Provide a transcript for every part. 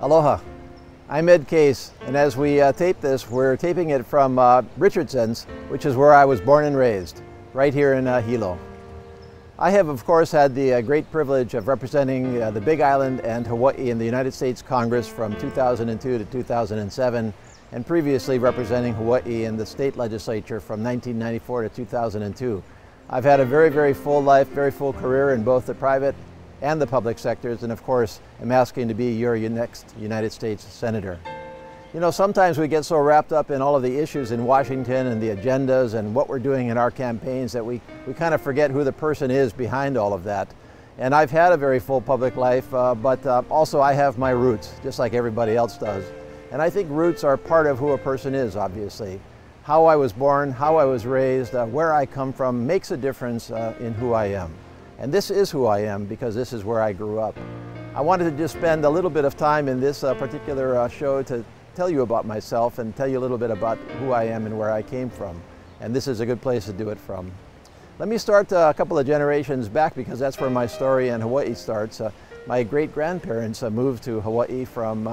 Aloha, I'm Ed Case, and as we tape this, we're taping it from Richardson's, which is where I was born and raised, right here in Hilo. I have, of course, had the great privilege of representing the Big Island and Hawaii in the United States Congress from 2002 to 2007, and previously representing Hawaii in the state legislature from 1994 to 2002. I've had a very, very full life, very full career in both the private and the public sectors, and of course, am asking to be your next United States Senator. You know, sometimes we get so wrapped up in all of the issues in Washington and the agendas and what we're doing in our campaigns that we kind of forget who the person is behind all of that. And I've had a very full public life, but also I have my roots, just like everybody else does. And I think roots are part of who a person is, obviously. How I was born, how I was raised, where I come from makes a difference in who I am. And this is who I am because this is where I grew up. I wanted to just spend a little bit of time in this particular show to tell you about myself and tell you a little bit about who I am and where I came from. And this is a good place to do it from. Let me start a couple of generations back because that's where my story in Hawaii starts. My great-grandparents moved to Hawaii from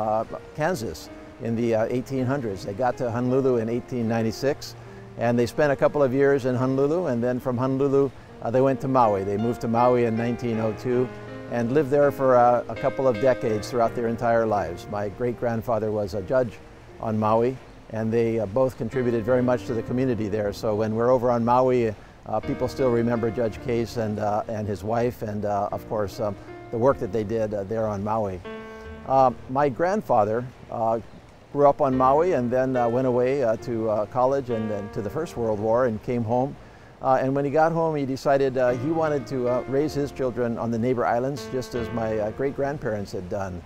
Kansas in the 1800s. They got to Honolulu in 1896 and they spent a couple of years in Honolulu, and then from Honolulu they went to Maui. They moved to Maui in 1902 and lived there for a couple of decades throughout their entire lives. My great-grandfather was a judge on Maui, and they both contributed very much to the community there. So when we're over on Maui, people still remember Judge Case and his wife, and of course the work that they did there on Maui. My grandfather grew up on Maui and then went away to college and then to the First World War and came home. And when he got home, he decided he wanted to raise his children on the neighbor islands, just as my great-grandparents had done.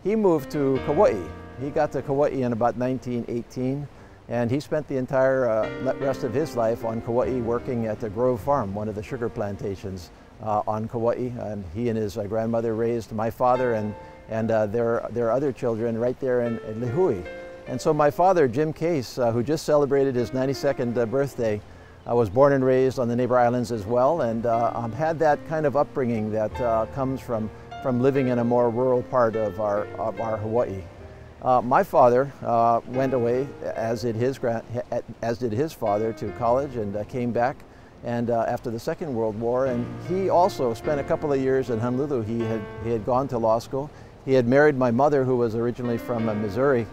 He moved to Kauai. He got to Kauai in about 1918, and he spent the entire rest of his life on Kauai working at the Grove Farm, one of the sugar plantations on Kauai. And he and his grandmother raised my father and their other children right there in Lihue. And so my father, Jim Case, who just celebrated his 92nd birthday, I was born and raised on the neighbor islands as well, and had that kind of upbringing that comes from living in a more rural part of our Hawaii. My father went away, as did his father, to college and came back and after the Second World War, and he also spent a couple of years in Honolulu. He had gone to law school. He had married my mother, who was originally from Missouri.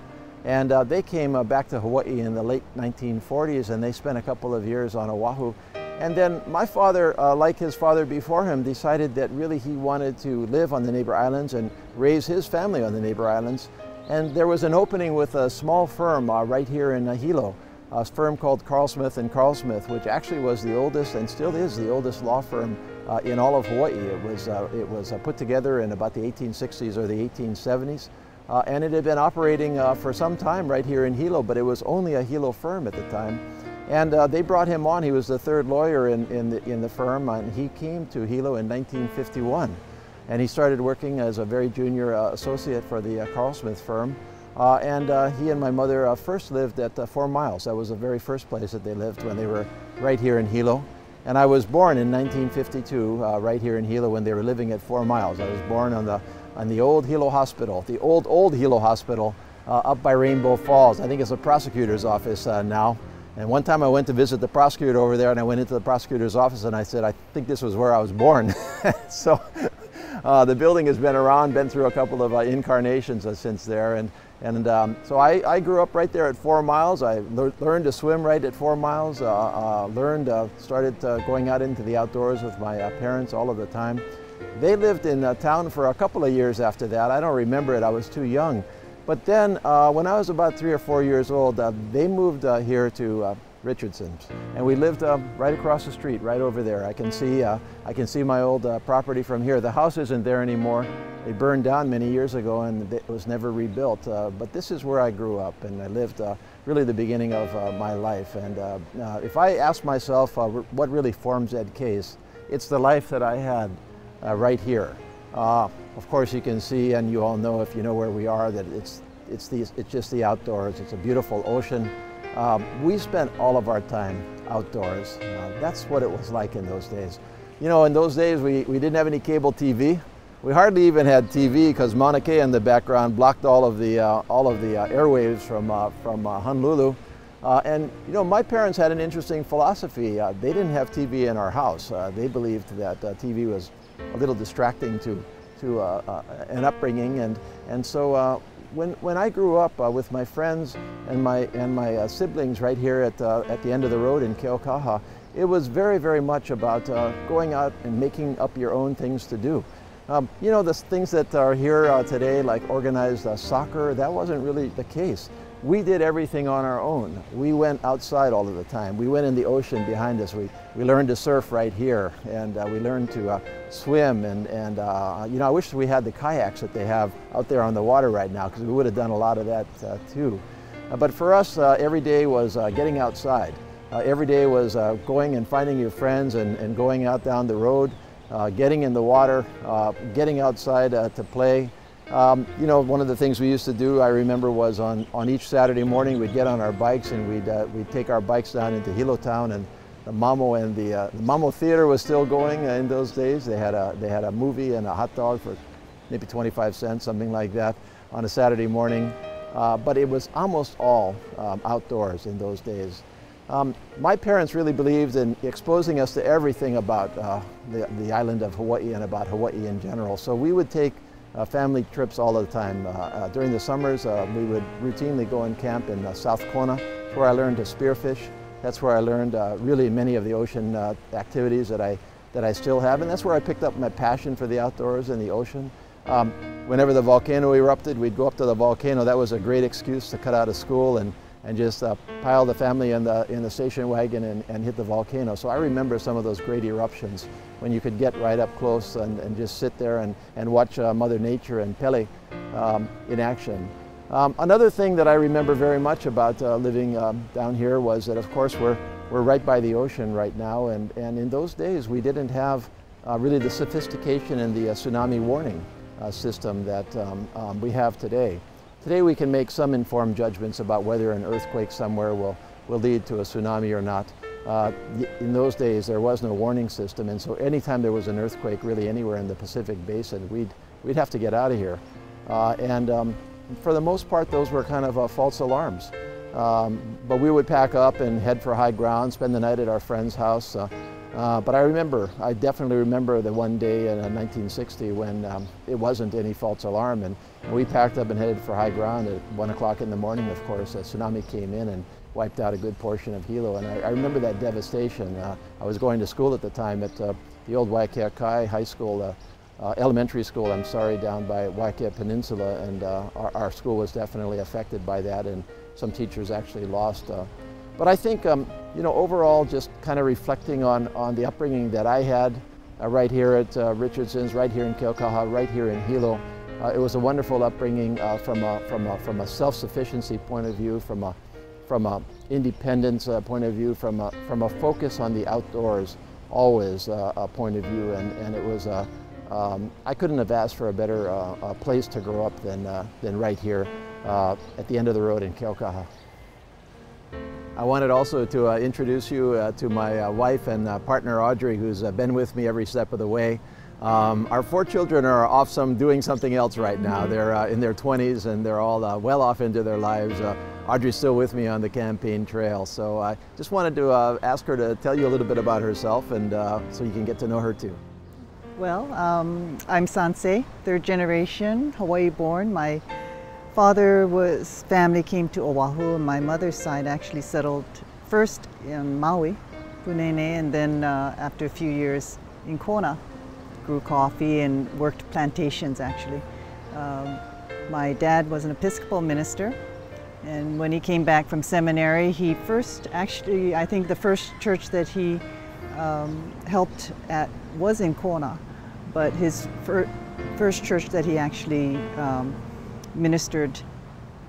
And they came back to Hawaii in the late 1940s, and they spent a couple of years on Oahu. And then my father, like his father before him, decided that really he wanted to live on the neighbor islands and raise his family on the neighbor islands. And there was an opening with a small firm right here in Hilo, a firm called Carl Smith & Carl Smith, which actually was the oldest and still is the oldest law firm in all of Hawaii. It was put together in about the 1860s or the 1870s. And it had been operating for some time right here in Hilo, but it was only a Hilo firm at the time. And they brought him on. He was the third lawyer in the firm, and he came to Hilo in 1951. And he started working as a very junior associate for the Carl Smith firm. And he and my mother first lived at 4 Miles. That was the very first place that they lived when they were right here in Hilo. And I was born in 1952 right here in Hilo when they were living at 4 Miles. I was born on the old Hilo Hospital, the old Hilo Hospital up by Rainbow Falls. I think it's a prosecutor's office now. And one time I went to visit the prosecutor over there, and I went into the prosecutor's office and I said, I think this was where I was born. So the building has been around, been through a couple of incarnations since there. So I grew up right there at 4 Miles. I learned to swim right at 4 Miles, started going out into the outdoors with my parents all of the time. They lived in town for a couple of years after that. I don't remember it, I was too young. But then when I was about 3 or 4 years old, they moved here to Richardson's. And we lived right across the street, right over there. I can see my old property from here. The house isn't there anymore. It burned down many years ago and it was never rebuilt. But this is where I grew up, and I lived really the beginning of my life. And if I ask myself what really forms Ed Case, it's the life that I had right here. Of course, you can see, and you all know if you know where we are, that it's just the outdoors. It's a beautiful ocean. We spent all of our time outdoors. That's what it was like in those days. You know, in those days we didn't have any cable TV. We hardly even had TV because Mauna Kea in the background blocked all of the airwaves from Honolulu. And you know, my parents had an interesting philosophy. They didn't have TV in our house. They believed that TV was a little distracting to an upbringing, and so when I grew up with my friends and my siblings right here at the end of the road in Keaukaha, it was very, very much about going out and making up your own things to do. You know, the things that are here today, like organized soccer, that wasn't really the case. We did everything on our own. We went outside all of the time. We went in the ocean behind us. We learned to surf right here, and we learned to swim. And you know, I wish we had the kayaks that they have out there on the water right now, because we would have done a lot of that too. But for us, every day was getting outside. Every day was going and finding your friends and going out down the road, getting in the water, getting outside to play. You know, one of the things we used to do, I remember, was on each Saturday morning we'd get on our bikes and we'd take our bikes down into Hilo Town, and the Mamo Theater was still going in those days. They had a movie and a hot dog for maybe 25 cents, something like that, on a Saturday morning. But it was almost all outdoors in those days. My parents really believed in exposing us to everything about the island of Hawaii and about Hawaii in general. So we would take family trips all the time. During the summers, we would routinely go and camp in South Kona. That's where I learned to spearfish. That's where I learned really many of the ocean activities that I still have, and that's where I picked up my passion for the outdoors and the ocean. Whenever the volcano erupted, we'd go up to the volcano. That was a great excuse to cut out of school and just pile the family in the station wagon and hit the volcano. So I remember some of those great eruptions when you could get right up close and just sit there and watch Mother Nature and Pele in action. Another thing that I remember very much about living down here was that, of course, we're right by the ocean right now, and in those days we didn't have really the sophistication and the tsunami warning system that we have today. Today we can make some informed judgments about whether an earthquake somewhere will lead to a tsunami or not. In those days there was no warning system, and so anytime there was an earthquake really anywhere in the Pacific Basin, we'd have to get out of here. For the most part those were kind of false alarms. But we would pack up and head for high ground, spend the night at our friend's house. But I definitely remember the one day in 1960 when it wasn't any false alarm, and we packed up and headed for high ground. At 1 o'clock in the morning, of course, a tsunami came in and wiped out a good portion of Hilo, and I remember that devastation. I was going to school at the time at the old Waiakea High School, elementary school, I'm sorry, down by Waiakea Peninsula, and our school was definitely affected by that, and some teachers actually lost. But I think, you know, overall, just kind of reflecting on the upbringing that I had right here at Richardson's, right here in Keaukaha, right here in Hilo. It was a wonderful upbringing from a self-sufficiency point of view, from a independence point of view, from a focus on the outdoors, always a point of view, and it was I couldn't have asked for a better place to grow up than right here at the end of the road in Keaukaha. I wanted also to introduce you to my wife and partner Audrey, who's been with me every step of the way. Our 4 children are off doing something else right now. They're in their 20s and they're all well off into their lives. Audrey's still with me on the campaign trail, so I just wanted to ask her to tell you a little bit about herself, and so you can get to know her too. Well, I'm Sanse, 3rd generation, Hawaii born. My father's family came to Oahu, and my mother's side actually settled first in Maui, Punene, and then after a few years in Kona. Grew coffee and worked plantations actually. My dad was an Episcopal minister, and when he came back from seminary, he first actually, I think the first church that he helped at was in Kona, but his first church that he actually ministered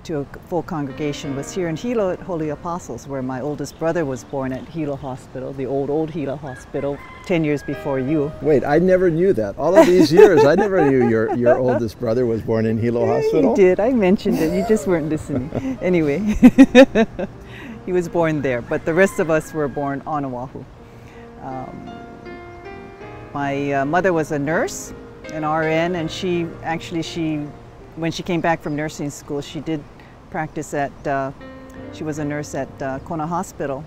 to a full congregation was here in Hilo at Holy Apostles, where my oldest brother was born at Hilo Hospital, the old Hilo Hospital, 10 years before you. Wait, I never knew that. All of these years, I never knew your oldest brother was born in Hilo Hospital. You did. I mentioned it. You just weren't listening. Anyway, he was born there, but the rest of us were born on Oahu. My mother was a nurse, an RN, and she when she came back from nursing school, she did practice at, she was a nurse at Kona Hospital,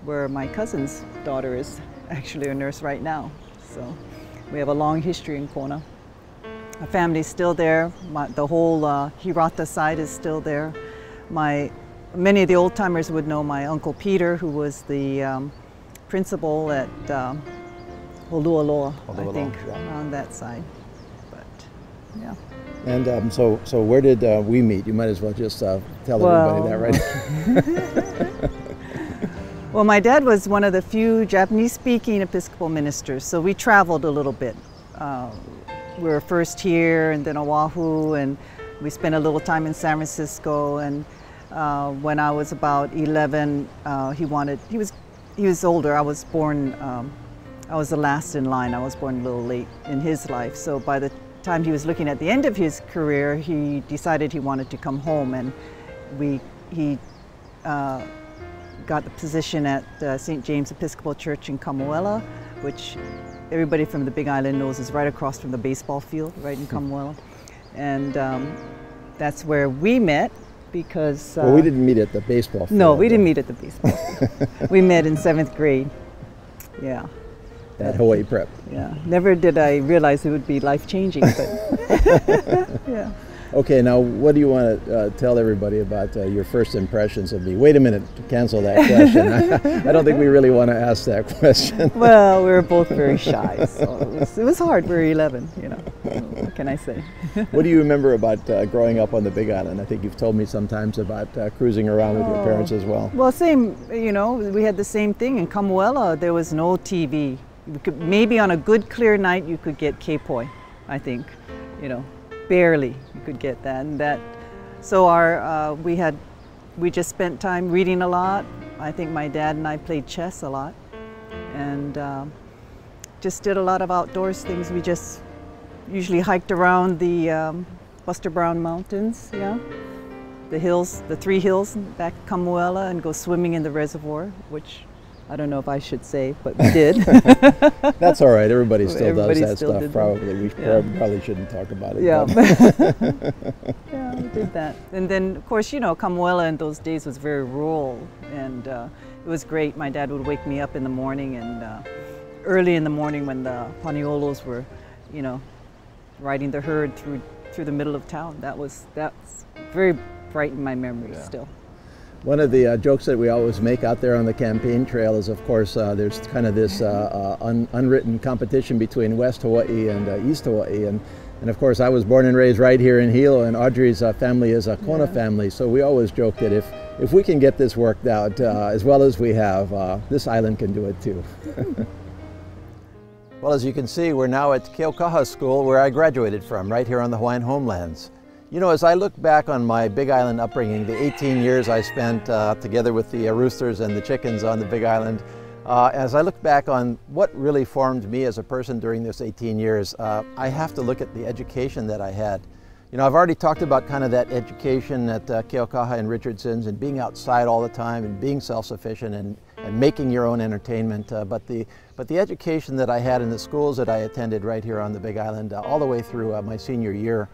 where my cousin's daughter is actually a nurse right now. So we have a long history in Kona. My family's still there. The whole Hirata side is still there. Many of the old timers would know my Uncle Peter, who was the principal at Holualoa, I think, yeah, on that side. But yeah. And so where did we meet? You might as well just tell everybody that, right? Well, my dad was one of the few Japanese-speaking Episcopal ministers, so we traveled a little bit. We were first here and then Oahu, and we spent a little time in San Francisco. And when I was about 11, he was older. I was born, I was the last in line. I was born a little late in his life. So by the time he was looking at the end of his career, he decided he wanted to come home, and he got the position at St. James Episcopal Church in Kamuela, which everybody from the Big Island knows is right across from the baseball field, right in Kamuela. And that's where we met, because... well, we didn't meet at the baseball field. No, we didn't meet at the baseball field. We met in 7th grade, yeah. At Hawaii Prep. Yeah, never did I realize it would be life-changing, but yeah. Okay, now what do you want to tell everybody about your first impressions of me? Wait a minute, cancel that question. I don't think we really want to ask that question. Well, we were both very shy, so it was hard. We were 11, you know. What can I say? What do you remember about growing up on the Big Island? I think you've told me sometimes about cruising around with your parents as well. Well, same, you know, we had the same thing. In Kamuela, there was no TV. Maybe on a good, clear night, you could get K-poi, I think, you know. Barely you could get that, and so we just spent time reading a lot. I think my dad and I played chess a lot, and just did a lot of outdoors things. We just usually hiked around the Buster Brown Mountains, yeah, the hills, the 3 hills back at Kamuela, and go swimming in the reservoir, which I don't know if I should say, but we did. That's all right. Everybody still does that still stuff. Probably we probably shouldn't talk about it. Yeah, yeah, we did that. And then, of course, you know, Kamuela in those days was very rural, and it was great. My dad would wake me up in the morning, and early in the morning when the Paniolos were, you know, riding the herd through the middle of town. That's very bright in my memory still. One of the jokes that we always make out there on the campaign trail is, of course, there's kind of this unwritten competition between West Hawaii and East Hawaii. And of course, I was born and raised right here in Hilo, and Audrey's family is a Kona family. So we always joke that if we can get this worked out as well as we have, this island can do it too. Well, as you can see, we're now at Keaukaha School, where I graduated from, right here on the Hawaiian homelands. You know, as I look back on my Big Island upbringing, the 18 years I spent together with the roosters and the chickens on the Big Island, as I look back on what really formed me as a person during those 18 years, I have to look at the education that I had. You know, I've already talked about kind of that education at Keaukaha and Richardson's, and being outside all the time and being self-sufficient and making your own entertainment. But the education that I had in the schools that I attended right here on the Big Island all the way through my senior year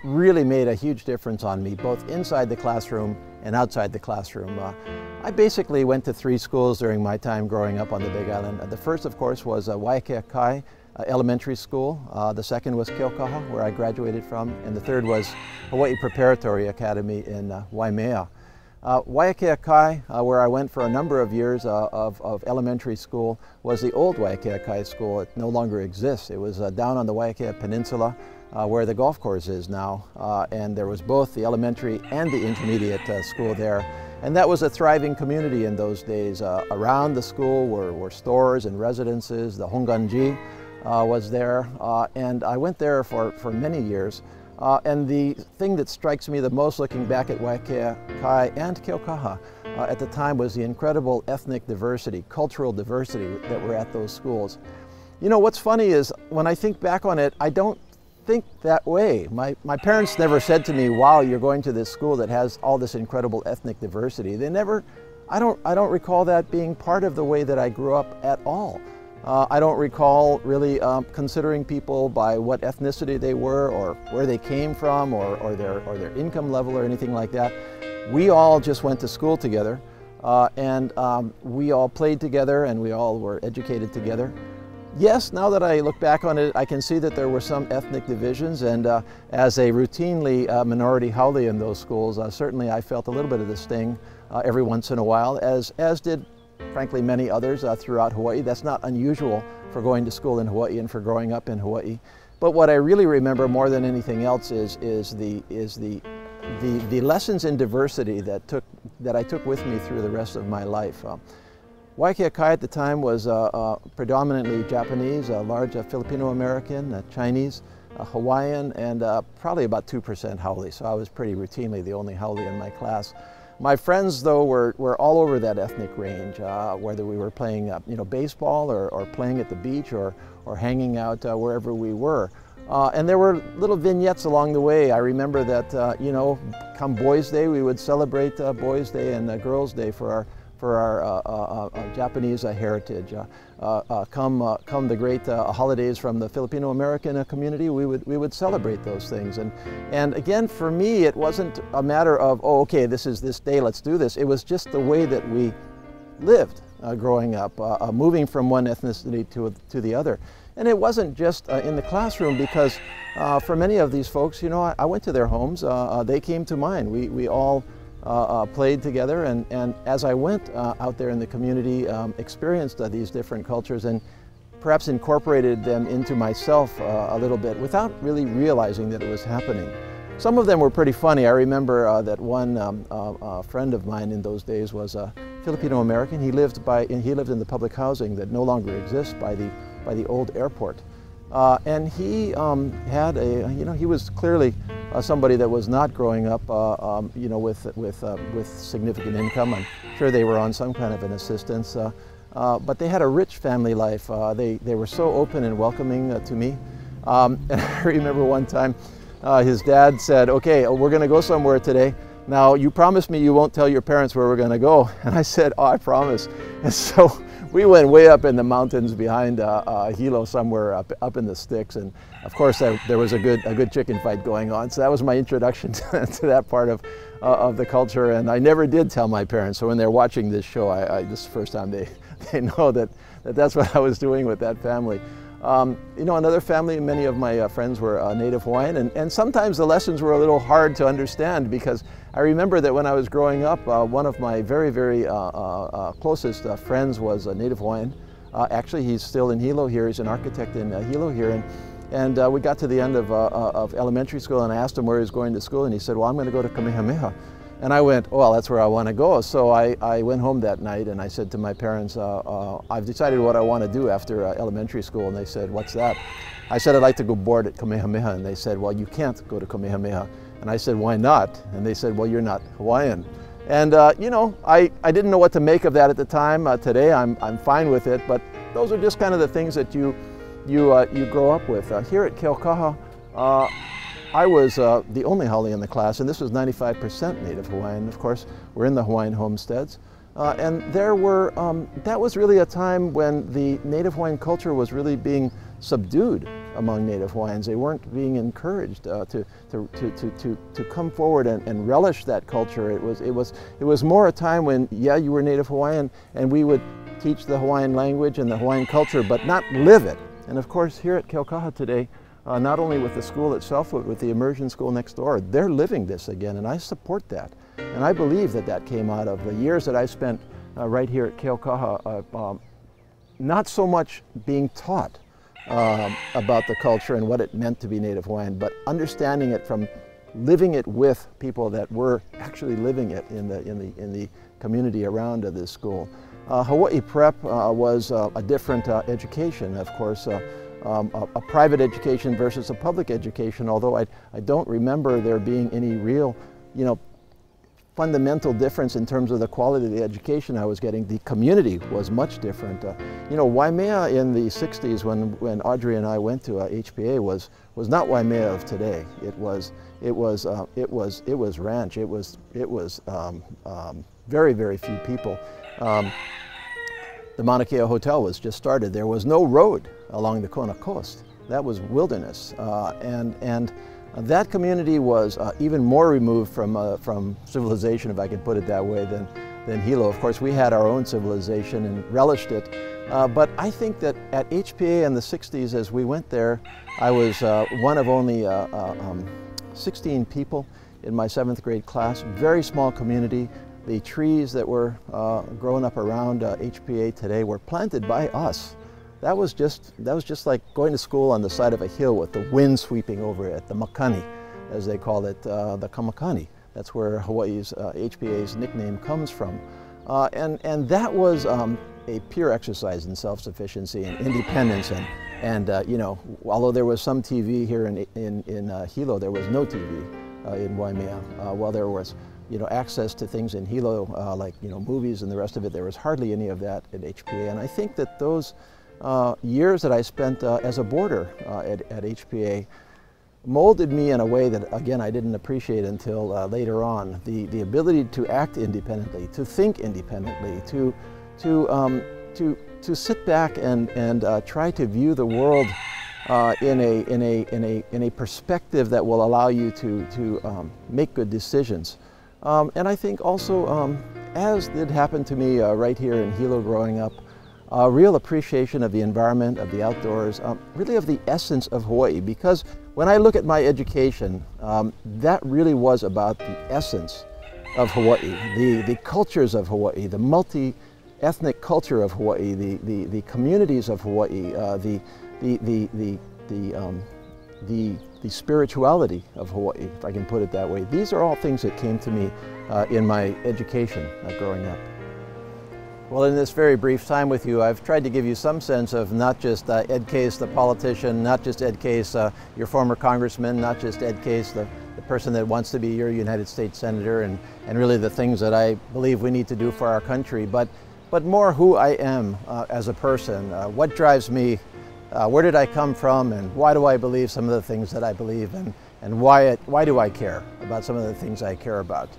really made a huge difference on me, both inside the classroom and outside the classroom. I basically went to 3 schools during my time growing up on the Big Island. The first, of course, was Waiakea Kai Elementary School. The second was Keaukaha, where I graduated from, and the third was Hawaii Preparatory Academy in Waimea. Waiakea Kai, where I went for a number of years of elementary school, was the old Waiakea Kai School. It no longer exists. It was down on the Waiakea Peninsula, where the golf course is now, and there was both the elementary and the intermediate school there. And that was a thriving community in those days. Around the school were stores and residences. The Honganji was there, and I went there for many years. And the thing that strikes me the most looking back at Waiakea Kai and Keaukaha at the time was the incredible ethnic diversity, cultural diversity that were at those schools. You know, what's funny is when I think back on it, I don't think that way. My parents never said to me, wow, you're going to this school that has all this incredible ethnic diversity. They never, I don't recall that being part of the way that I grew up at all. I don't recall really considering people by what ethnicity they were or where they came from or their income level or anything like that. We all just went to school together and we all played together and we all were educated together. Yes, now that I look back on it, I can see that there were some ethnic divisions, and as a routinely minority haole in those schools, certainly I felt a little bit of the sting every once in a while, as did frankly many others throughout Hawaii. That's not unusual for going to school in Hawaii and for growing up in Hawaii. But what I really remember more than anything else is the lessons in diversity that I took with me through the rest of my life. Waikiakai at the time was predominantly Japanese, a large Filipino-American, Chinese, Hawaiian, and probably about 2% haole. So I was pretty routinely the only haole in my class. My friends, though, were all over that ethnic range, whether we were playing baseball or playing at the beach or hanging out wherever we were. And there were little vignettes along the way. I remember that, come Boys' Day, we would celebrate Boys' Day and Girls' Day for our Japanese heritage. Come the great holidays from the Filipino-American community, we would celebrate those things. And again, for me, it wasn't a matter of, oh, okay, this is this day, let's do this. It was just the way that we lived growing up, moving from one ethnicity to the other. And it wasn't just in the classroom, because for many of these folks, I went to their homes, they came to mine. We all played together, and as I went out there in the community, experienced these different cultures and perhaps incorporated them into myself a little bit without really realizing that it was happening. Some of them were pretty funny. I remember that one friend of mine in those days was a Filipino-American. He lived in the public housing that no longer exists by the old airport. And he had he was clearly somebody that was not growing up, with significant income. I'm sure they were on some kind of an assistance, but they had a rich family life. They were so open and welcoming to me. And I remember one time his dad said, "Okay, we're going to go somewhere today. Now, you promise me you won't tell your parents where we're going to go." And I said, "Oh, I promise." And so we went way up in the mountains behind Hilo, somewhere up in the sticks, and of course there was a good chicken fight going on. So that was my introduction to that part of the culture, and I never did tell my parents. So when they're watching this show, this is the first time they know that's what I was doing with that family. Another family, many of my friends were Native Hawaiian, and sometimes the lessons were a little hard to understand, because I remember that when I was growing up, one of my very, very closest friends was a Native Hawaiian. Actually, he's still in Hilo here. He's an architect in Hilo here, and we got to the end of elementary school, and I asked him where he was going to school, and he said, "Well, I'm going to go to Kamehameha." And I went, "Oh, well, that's where I want to go." So I went home that night and I said to my parents, "I've decided what I want to do after elementary school." And they said, "What's that?" I said, "I'd like to go board at Kamehameha." And they said, "Well, you can't go to Kamehameha." And I said, "Why not?" And they said, "Well, you're not Hawaiian." And I didn't know what to make of that at the time. Today I'm fine with it, but those are just kind of the things that you grow up with. Here at Keaukaha, I was the only haole in the class, and this was 95% Native Hawaiian. Of course, we're in the Hawaiian homesteads. And that was really a time when the Native Hawaiian culture was really being subdued among Native Hawaiians. They weren't being encouraged to come forward and relish that culture. It was more a time when, yeah, you were Native Hawaiian, and we would teach the Hawaiian language and the Hawaiian culture, but not live it. And of course, here at Keaukaha today, not only with the school itself, but with the immersion school next door, they're living this again, and I support that. And I believe that came out of the years that I spent right here at Keaukaha, not so much being taught about the culture and what it meant to be Native Hawaiian, but understanding it from living it with people that were actually living it in the community around this school. Hawaii Prep was a different education, of course. A private education versus a public education, although I don't remember there being any real, fundamental difference in terms of the quality of the education I was getting. The community was much different. Waimea in the 60s, when Audrey and I went to HPA, was not Waimea of today. It was ranch. It was very, very few people. the Mauna Kea Hotel was just started. There was no road along the Kona coast. That was wilderness. And that community was even more removed from civilization, if I can put it that way, than Hilo. Of course, we had our own civilization and relished it. But I think that at HPA in the 60s, as we went there, I was one of only 16 people in my 7th grade class. Very small community. The trees that were growing up around HPA today were planted by us. That was just like going to school on the side of a hill with the wind sweeping over it, the makani, as they call it, the kamakani. That's where Hawaii's HPA's nickname comes from. And that was a pure exercise in self-sufficiency and independence. And you know, although there was some TV here in Hilo, there was no TV in Waimea. While there was, you know, access to things in Hilo, like, you know, movies and the rest of it, there was hardly any of that at HPA. And I think that those years that I spent as a boarder at HPA molded me in a way that, again, I didn't appreciate until later on. The ability to act independently, to think independently, to sit back and try to view the world in a perspective that will allow you to make good decisions. And I think also, as did happen to me right here in Hilo growing up, a real appreciation of the environment, of the outdoors, really of the essence of Hawaii. Because when I look at my education, that really was about the essence of Hawaii, the cultures of Hawaii, the multi-ethnic culture of Hawaii, the communities of Hawaii, the spirituality of Hawaii, if I can put it that way. These are all things that came to me in my education growing up. Well, in this very brief time with you, I've tried to give you some sense of not just Ed Case, the politician, not just Ed Case, your former congressman, not just Ed Case, the person that wants to be your United States Senator, and really the things that I believe we need to do for our country, but more who I am as a person, what drives me, where did I come from, and why do I believe some of the things that I believe, and why do I care about some of the things I care about.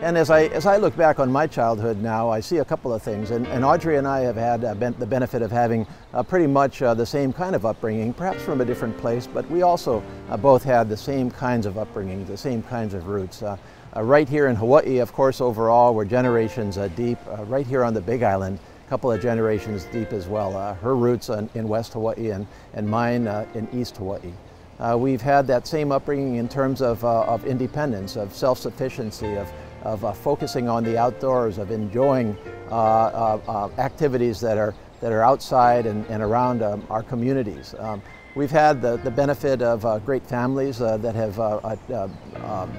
And as I look back on my childhood now, I see a couple of things. And Audrey and I have had the benefit of having pretty much the same kind of upbringing, perhaps from a different place, but we also both had the same kinds of upbringing, the same kinds of roots. Right here in Hawaii, of course, overall, we're generations deep. Right here on the Big Island, a couple of generations deep as well. Her roots in West Hawaii and mine in East Hawaii. We've had that same upbringing in terms of independence, of self-sufficiency, of focusing on the outdoors, of enjoying activities that are outside and around our communities. We've had the benefit of great families that have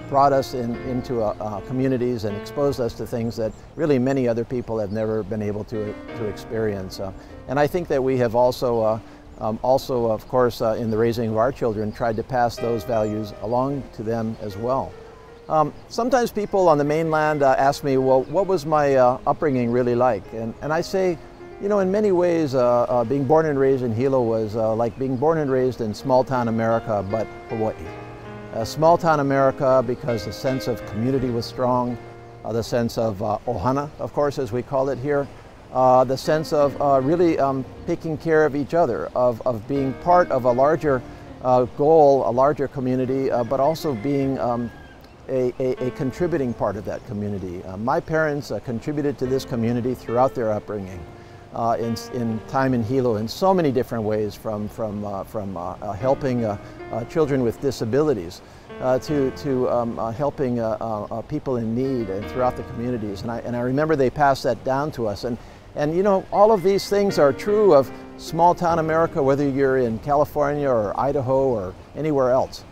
brought us into communities and exposed us to things that really many other people have never been able to experience. And I think that we have also, of course, in the raising of our children, tried to pass those values along to them as well. Sometimes people on the mainland ask me, well, what was my upbringing really like? And I say, you know, in many ways, being born and raised in Hilo was like being born and raised in small town America, but Hawaii. Small town America because the sense of community was strong, the sense of ohana, of course, as we call it here, the sense of really taking care of each other, of being part of a larger goal, a larger community, but also being a contributing part of that community. My parents contributed to this community throughout their upbringing in time in Hilo in so many different ways, from helping children with disabilities to helping people in need and throughout the communities. And I remember they passed that down to us. And you know, all of these things are true of small town America, whether you're in California or Idaho or anywhere else.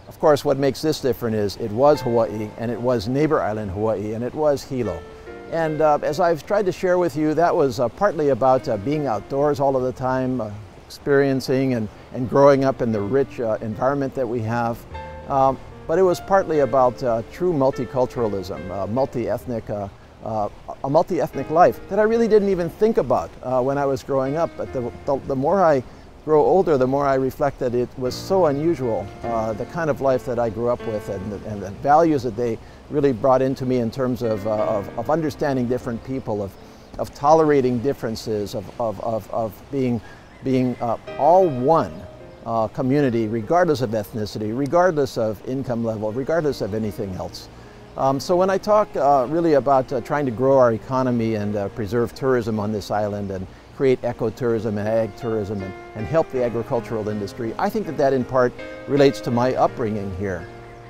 Of course, what makes this different is it was Hawaii, and it was neighbor island Hawaii, and it was Hilo. And as I've tried to share with you, that was partly about being outdoors all of the time, experiencing and growing up in the rich environment that we have. But it was partly about true multiculturalism, a multi-ethnic life that I really didn't even think about when I was growing up. But the more I grow older, the more I reflect that it was so unusual, the kind of life that I grew up with and the values that they really brought into me in terms of understanding different people, of tolerating differences, of being all one community, regardless of ethnicity, regardless of income level, regardless of anything else. So when I talk really about trying to grow our economy and preserve tourism on this island and create ecotourism and ag tourism and help the agricultural industry, I think that in part relates to my upbringing here.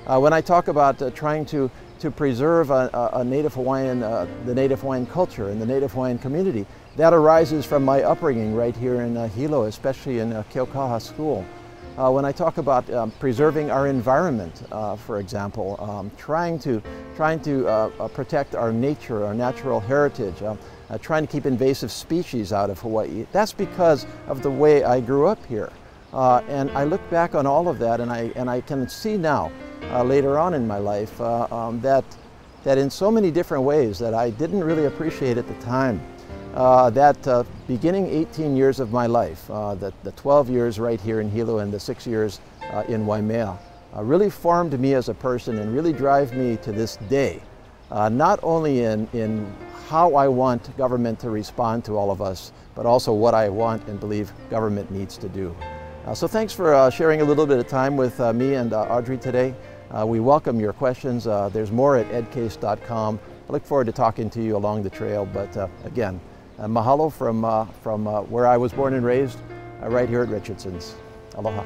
When I talk about trying to preserve a Native Hawaiian, the Native Hawaiian culture and the Native Hawaiian community, that arises from my upbringing right here in Hilo, especially in Keaukaha School. When I talk about preserving our environment, for example, trying to protect our nature, our natural heritage, trying to keep invasive species out of Hawaii, that's because of the way I grew up here. And I look back on all of that, and I can see now, later on in my life, that in so many different ways that I didn't really appreciate at the time, that beginning 18 years of my life, the 12 years right here in Hilo and the 6 years in Waimea, really formed me as a person and really drive me to this day, not only in how I want government to respond to all of us, but also what I want and believe government needs to do. So thanks for sharing a little bit of time with me and Audrey today. We welcome your questions. There's more at edcase.com. I look forward to talking to you along the trail, but again, mahalo from where I was born and raised, right here at Richardson's. Aloha.